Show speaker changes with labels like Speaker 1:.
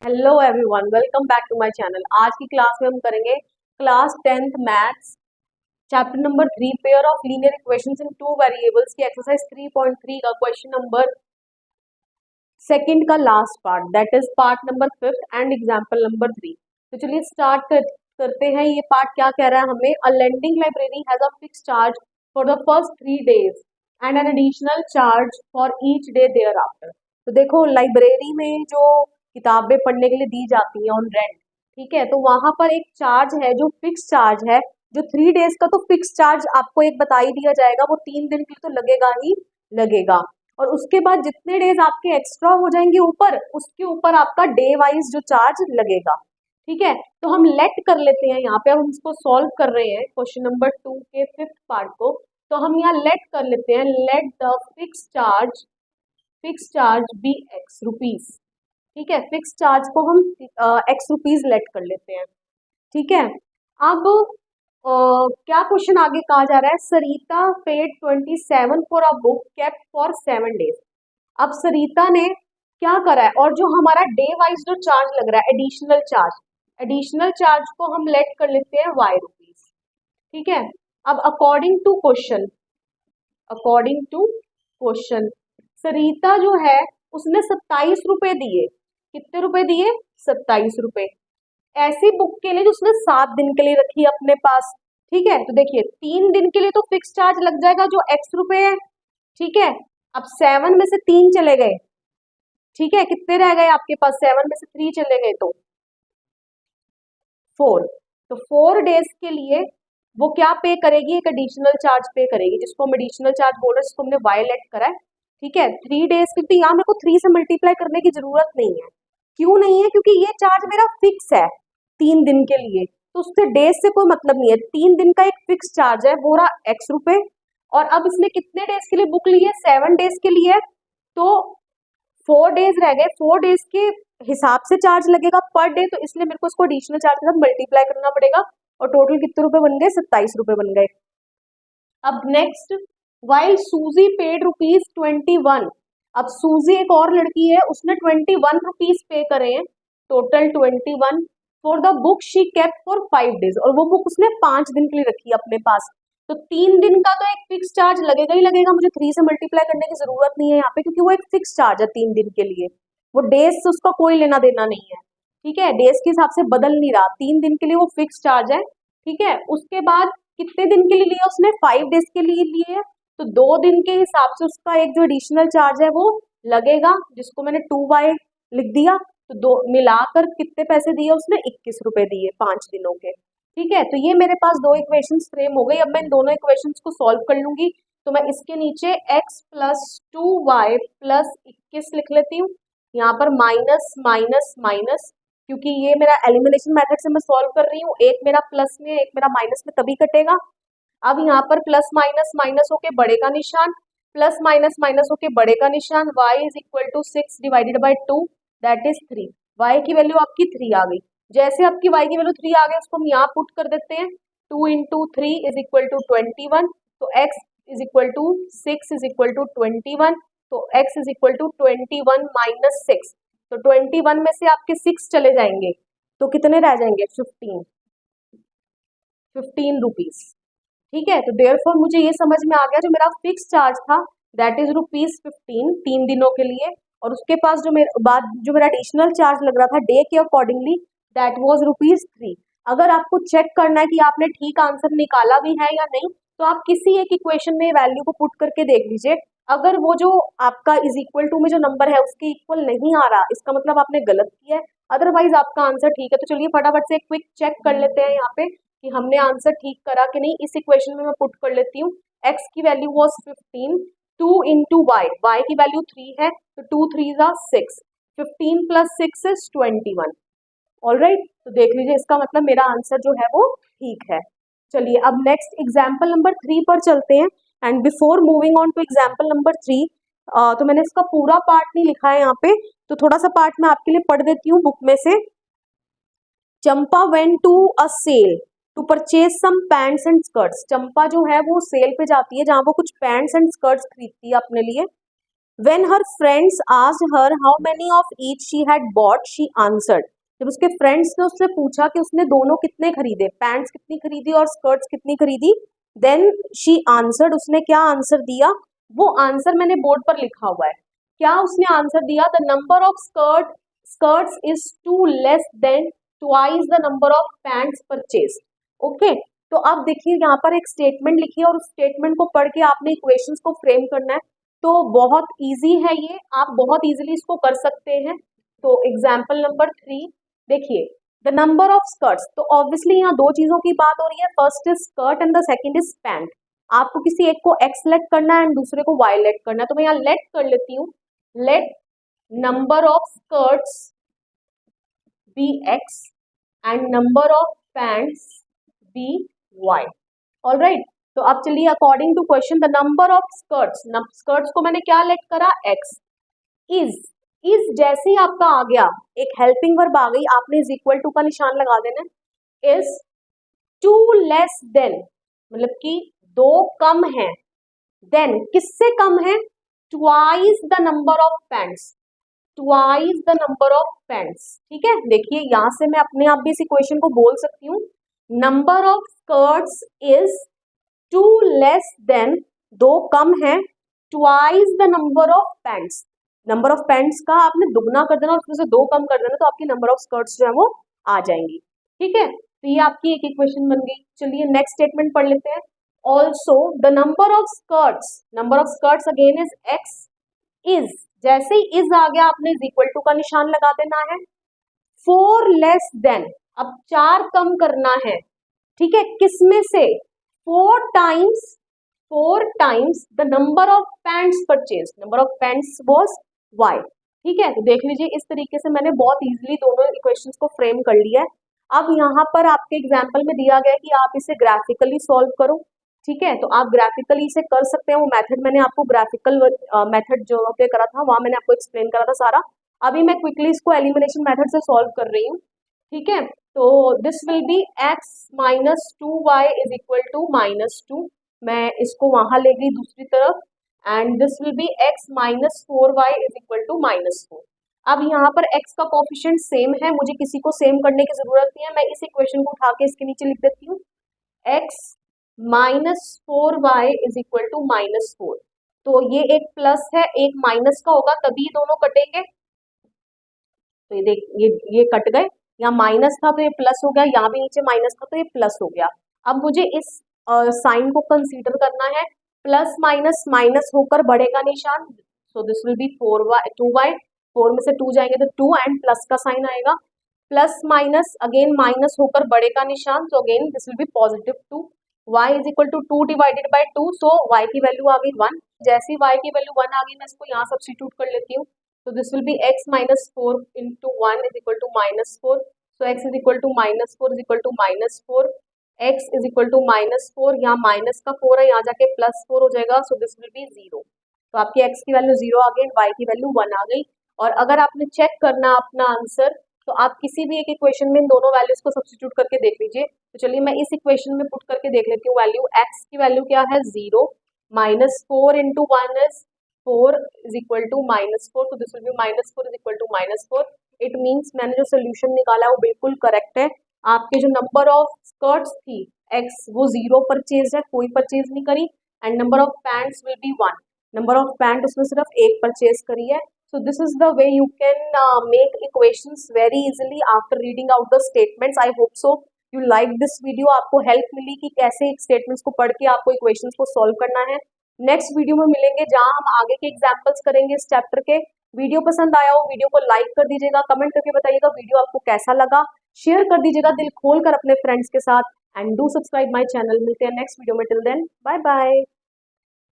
Speaker 1: Hello everyone, welcome back to my channel. आज की class में हम करेंगे class 10th maths chapter number 3 pair of linear equations in two variables की exercise 3.3 का क्वेश्चन नंबर सेकंड का last part, that is part number 5 and example number 3। तो चलिए करते हैं। ये पार्ट क्या कह रहा है हमें? A lending library has a fix charge for the first 3 days and an additional charge for each day thereafter. तो देखो, लाइब्रेरी में जो किताबें पढ़ने के लिए दी जाती है ऑन रेंट, ठीक है, तो वहां पर एक चार्ज है जो फिक्स चार्ज है, जो 3 days का तो फिक्स चार्ज आपको एक बता ही दिया जाएगा, वो 3 दिन के लिए तो लगेगा ही लगेगा। और उसके बाद जितने डेज आपके एक्स्ट्रा हो जाएंगे ऊपर, उसके ऊपर आपका डे वाइज जो चार्ज लगेगा। ठीक है, तो हम लेट कर लेते हैं यहाँ पे। अब हम इसको सॉल्व कर रहे हैं क्वेश्चन नंबर 2 के 5th पार्ट को। तो हम यहाँ लेट कर लेते हैं, let the fix charge be x rupees. ठीक है, फिक्स चार्ज को हम एक्स रुपीज लेट कर लेते हैं। ठीक है, अब क्या क्वेश्चन आगे कहा जा रहा है? Sarita paid 27 for a book kept for 7 days। अब सरिता ने क्या करा है, और जो हमारा डे वाइज जो चार्ज लग रहा है एडिशनल चार्ज को हम लेट कर लेते हैं वाई रुपीज। ठीक है, अब अकॉर्डिंग टू क्वेश्चन सरिता जो है उसने 27 रुपए दिए। कितने रुपए दिए? 27 रुपए। ऐसी बुक के लिए जो उसने 7 दिन के लिए रखी है अपने पास। ठीक है, तो देखिए 3 दिन के लिए तो फिक्स चार्ज लग जाएगा जो एक्स रुपए है। ठीक है, अब 7 में से 3 चले गए। ठीक है, कितने रह गए आपके पास? 7 में से 3 चले गए तो 4। तो 4 days के लिए वो क्या पे करेगी? एक एडिशनल चार्ज पे करेगी, जिसको हम एडिशनल चार्ज बोल रहे हैं, जिसको हमने वाई लेट करा है। ठीक है, 3 days के लिए यहाँ मेरे को 3 से मल्टीप्लाई करने की जरूरत नहीं है। क्यों नहीं है? क्योंकि ये चार्ज मेरा फिक्स है 3 दिन के लिए, तो उससे डेज से कोई मतलब नहीं है। 3 दिन का एक फिक्स चार्ज है, वो रहा एक्स रुपए। और अब इसने कितने डेज के लिए बुक ली है? 7 days के लिए। तो 4 days रह गए, 4 days के हिसाब से चार्ज लगेगा पर डे, तो इसलिए मेरे को इसको एडिशनल चार्ज के साथ मल्टीप्लाई करना पड़ेगा। और टोटल कितने रुपए बन गए? 27 रुपए बन गए। अब नेक्स्ट, वाइल सूजी पेड ₹21। अब सूजी एक और लड़की है, उसने 21 रुपीज पे करे हैं, total 21 for the book she kept for 5 days। और वो बुक उसने 5 दिन के लिए रखी है अपने पास। तो 3 दिन का तो एक फिक्स चार्ज लगेगा ही लगेगा, मुझे 3 से मल्टीप्लाई करने की जरूरत नहीं है यहाँ पे, क्योंकि वो एक फिक्स चार्ज है 3 दिन के लिए। वो डेज से उसका कोई लेना देना नहीं है। ठीक है, डेज के हिसाब से बदल नहीं रहा, 3 दिन के लिए वो फिक्स चार्ज है। ठीक है, उसके बाद कितने दिन के लिए लिया उसने? 5 days के लिए लिए है, तो 2 दिन के हिसाब से उसका एक जो एडिशनल चार्ज है वो लगेगा, जिसको मैंने 2y लिख दिया। तो दो मिलाकर कितने पैसे दिए उसने? 21 रुपए दिए 5 दिनों के। ठीक है, तो ये मेरे पास 2 इक्वेशंस फ्रेम हो गई। अब मैं इन दोनों इक्वेशंस को सॉल्व कर लूंगी। तो मैं इसके नीचे x प्लस 2y प्लस 21 लिख लेती हूँ। यहाँ पर माइनस माइनस माइनस, क्योंकि ये मेरा एलिमिनेशन मेथड से मैं सॉल्व कर रही हूँ, एक मेरा प्लस में एक मेरा माइनस में तभी कटेगा। अब यहाँ पर प्लस माइनस माइनस होके बड़े का निशान, प्लस माइनस माइनस होके बड़े का निशान, y is equal to 6 divided by 2 that is 3। y की वैल्यू आपकी 3 आ गई। जैसे आपकी y की वैल्यू 3 आ गई, उसको हम यहाँ पुट कर देते हैं। 2 इंटू 3 इज इक्वल टू 21। तो x is equal to 6 is equal to 21। तो x is equal to 21 minus 6। तो 21 में से आपके 6 चले जाएंगे, तो कितने रह जाएंगे? 15 रुपीज। ठीक है, तो देयरफॉर मुझे ये समझ में आ गया, जो मेरा फिक्स चार्ज था दैट इज ₹15 3 दिनों के लिए, और उसके पास जो मेरा एडिशनल चार्ज लग रहा था डे के अकॉर्डिंगली दैट वाज ₹3। अगर आपको चेक करना है कि आपने ठीक आंसर निकाला भी है या नहीं, तो आप किसी एक इक्वेशन में वैल्यू को पुट करके देख लीजिए। अगर वो जो आपका इज इक्वल टू में जो नंबर है उसके इक्वल नहीं आ रहा, इसका मतलब आपने गलत किया है, अदरवाइज आपका आंसर ठीक है। तो चलिए फटाफट से क्विक चेक कर लेते हैं यहाँ पे कि हमने आंसर ठीक करा कि नहीं। इस इक्वेशन में मैं पुट कर लेती हूँ, x की वैल्यू वाज 15, 2 इंटू y की वैल्यू 3 है, तो 2 3 जा 6, 15 प्लस 6 इज 21। ऑलराइट, तो देख लीजिए, इसका मतलब मेरा आंसर जो है वो ठीक है। चलिए अब नेक्स्ट एग्जाम्पल नंबर 3 पर चलते हैं। And before moving on to example number 3, तो मैंने इसका पूरा पार्ट नहीं लिखा है यहाँ पे, तो थोड़ा सा पार्ट मैं आपके लिए पढ़ देती हूँ बुक में से। Champa went to a sale to purchase some pants and skirts. Champa जो है वो सेल पे जाती है, जहाँ वो कुछ पैंट्स एंड स्कर्ट्स खरीदती है अपने लिए। When her friends asked her how many of each she had bought, she answered. जब उसके फ्रेंड्स ने उससे पूछा कि उसने दोनों कितने खरीदे, पैंट्स कितनी खरीदी और स्कर्ट्स कितनी खरीदी, देन शी आंसर्ड, उसने क्या आंसर दिया, वो आंसर मैंने बोर्ड पर लिखा हुआ है। क्या उसने आंसर दिया, the number of skirts is two less than twice the number of pants purchase. Okay, तो अब देखिए यहाँ पर एक स्टेटमेंट लिखी है और उस स्टेटमेंट को पढ़ के आपने इक्वेशंस को फ्रेम करना है। तो बहुत इजी है ये, आप बहुत इजीली इसको कर सकते हैं। तो एग्जाम्पल नंबर 3 देखिए, द नंबर ऑफ स्कर्ट्स, तो ऑब्वियसली यहाँ दो चीजों की बात हो रही है, first is skirt and the second is pant. आपको किसी एक को एक्स लेट करना है एंड दूसरे को वाई लेट करना है, तो मैं यहाँ लेट कर लेती हूँ, let number of skirts be x and number of pants be y. All right, तो अब चलिए according to question, the number of skirts को मैंने क्या लेट करा, एक्स। इज जैसे ही आपका आ गया, एक हेल्पिंग वर्ब आ गई, आपने इज इक्वल टू का निशान लगा देना। इज टू लेस देन, मतलब कि दो कम है, देन किससे कम है, twice the number of pants, twice the number of pants. ठीक है, देखिए यहां से मैं अपने आप भी इस इक्वेशन को बोल सकती हूँ, number of skirts is two less than, दो कम है, twice the number of pants, number of pants का आपने दुगना कर देना और उसमें से दो कम कर देना, तो आपकी नंबर ऑफ स्कर्ट्स जो है वो आ जाएंगी। ठीक है, तो ये आपकी एक इक्वेशन बन गई। चलिए नेक्स्ट स्टेटमेंट पढ़ लेते हैं। Also the number of skirts again is x. Is, जैसे ही इज आ गया आपने इज इक्वल टू का निशान लगा देना है। 4 लेस देन, अब 4 कम करना है, ठीक है, किसमें से, 4 times the number of pants purchase, number of pants was y. ठीक है, तो देख लीजिए इस तरीके से मैंने बहुत इजीली दोनों इक्वेशंस को फ्रेम कर लिया है। अब यहाँ पर आपके एग्जाम्पल में दिया गया है कि आप इसे ग्राफिकली सॉल्व करो। ठीक है, तो आप ग्राफिकली इसे कर सकते हैं, वो मेथड मैंने आपको ग्राफिकल मेथड जो पे करा था वहां मैंने आपको एक्सप्लेन करा था सारा। अभी मैं क्विकली इसको एलिमिनेशन मेथड से सॉल्व कर रही हूँ। ठीक है, तो this will be x minus 2y is equal to -2, मैं इसको वहां ले गई दूसरी तरफ, and this will be x minus 4y is equal to -4। अब यहाँ पर x का कोफिशिएंट सेम है, मुझे किसी को सेम करने की जरूरत नहीं है, मैं इस इक्वेशन को उठा के इसके नीचे लिख देती हूँ, x minus 4y is equal to -4। तो ये एक प्लस है, एक माइनस का होगा, तभी दोनों कटेंगे। तो ये देख, ये कट गए, यहाँ माइनस था तो ये प्लस हो गया, यहाँ भी नीचे माइनस था तो ये प्लस हो गया। अब मुझे इस साइन को कंसीडर करना है, प्लस माइनस माइनस होकर बढ़ेगा निशान, so this will B 2y, 4 में से 2 जाएंगे तो 2 एंड प्लस का साइन आएगा, प्लस माइनस अगेन माइनस होकर बढ़ेगा निशान, तो again this will be +2। y is equal to 2 divided by 2, so y की वैल्यू आ गई 1। जैसे ही y की वैल्यू 1 आ गई, मैं इसको यहाँ सब्स्टिट्यूट कर लेती हूँ, so this will be x minus 4 into 1 is equal to -4, so x is equal to -4 is equal to -4, x is equal to -4, यहाँ माइनस का 4 है, यहाँ जाके +4 हो जाएगा, so this will be 0। तो आपकी x की वैल्यू 0 आ गई, y की वैल्यू 1 आ गई। और अगर आपने चेक करना अपना आंसर, तो आप किसी भी एक इक्वेशन में इन दोनों वैल्यूज को सब्स्टिट्यूट करके देख लीजिए। तो चलिए मैं इस इक्वेशन में पुट करके देख लेती हूँ वैल्यू, x की वैल्यू क्या है 0, -4 into 1 is 4 is equal to -4, तो this will B -4 is equal to -4। It means मैंने जो सोल्यूशन निकाला है वो बिल्कुल करेक्ट है। आपके जो नंबर ऑफ स्कर्ट्स थी x वो 0 परचेज है, कोई परचेज नहीं करी, and number of pants will be 1, number of pant उसमें सिर्फ एक परचेज करी है। So this is the way you can make equations very easily after reading out the statements. I hope so you like this video, आपको help मिली कि कैसे एक statements को पढ़ के आपको इक्वेशंस को सॉल्व करना है। नेक्स्ट वीडियो में मिलेंगे जहां हम आगे के एग्जाम्पल्स करेंगे इस चैप्टर के। वीडियो पसंद आया हो, वीडियो को लाइक कर दीजिएगा, कमेंट करके बताइएगा वीडियो आपको कैसा लगा, शेयर कर दीजिएगा दिल खोल कर अपने फ्रेंड्स के साथ, and do subscribe my channel. मिलते हैं नेक्स्ट वीडियो में, टिल देन बाय बाय।